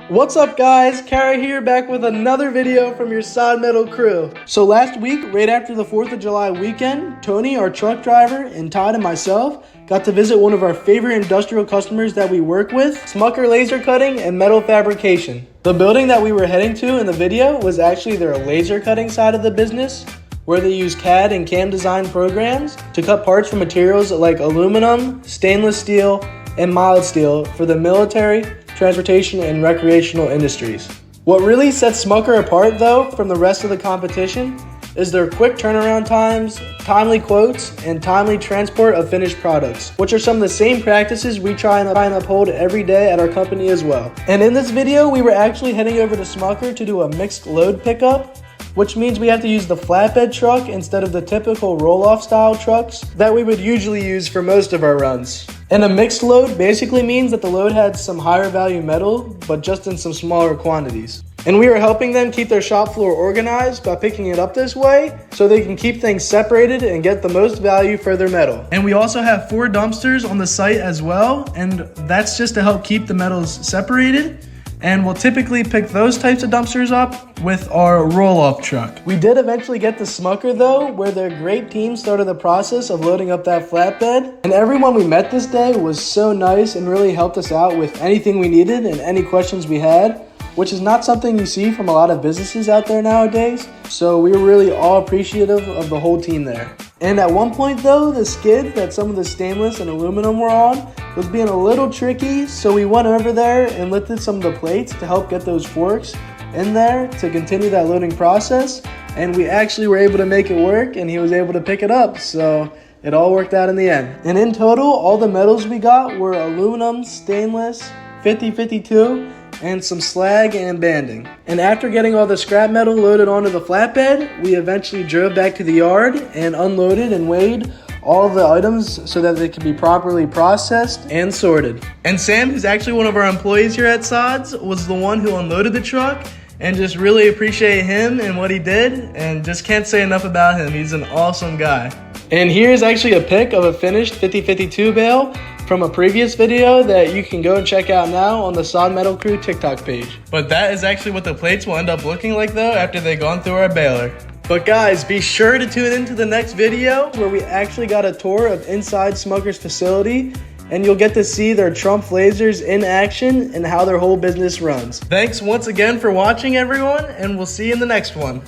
What's up guys, Kara here back with another video from your Sahd Metal crew. So last week, right after the 4th of July weekend, Tony, our truck driver, and Todd and myself got to visit one of our favorite industrial customers that we work with, Smucker Laser Cutting and Metal Fabrication. The building that we were heading to in the video was actually their laser cutting side of the business, where they use CAD and CAM design programs to cut parts from materials like aluminum, stainless steel, and mild steel for the military, transportation, and recreational industries. What really sets Smucker apart though from the rest of the competition is their quick turnaround times, timely quotes, and timely transport of finished products, which are some of the same practices we try and uphold every day at our company as well. And in this video, we were actually heading over to Smucker to do a mixed load pickup, which means we have to use the flatbed truck instead of the typical roll-off style trucks that we would usually use for most of our runs. And a mixed load basically means that the load had some higher value metal, but just in some smaller quantities. And we are helping them keep their shop floor organized by picking it up this way so they can keep things separated and get the most value for their metal. And we also have 4 dumpsters on the site as well, and that's just to help keep the metals separated. And we'll typically pick those types of dumpsters up with our roll-off truck. We did eventually get to Smucker though, where their great team started the process of loading up that flatbed. And everyone we met this day was so nice and really helped us out with anything we needed and any questions we had, which is not something you see from a lot of businesses out there nowadays. So we were really all appreciative of the whole team there. And at one point though, the skid that some of the stainless and aluminum were on was being a little tricky, so we went over there and lifted some of the plates to help get those forks in there to continue that loading process. And we actually were able to make it work, and he was able to pick it up, so it all worked out in the end. And in total, all the metals we got were aluminum, stainless, 50-52, and some slag and banding. And after getting all the scrap metal loaded onto the flatbed, we eventually drove back to the yard and unloaded and weighed all of the items so that they could be properly processed and sorted. And Sam, who's actually one of our employees here at Sahd's, was the one who unloaded the truck, and just really appreciate him and what he did, and just can't say enough about him. He's an awesome guy. And here's actually a pic of a finished 50-52 bale from a previous video that you can go and check out now on the Sahd Metal Crew TikTok page. But that is actually what the plates will end up looking like though after they've gone through our baler. But guys, be sure to tune into the next video where we actually got a tour of inside Smucker's facility, and you'll get to see their Trump lasers in action and how their whole business runs. Thanks once again for watching everyone, and we'll see you in the next one.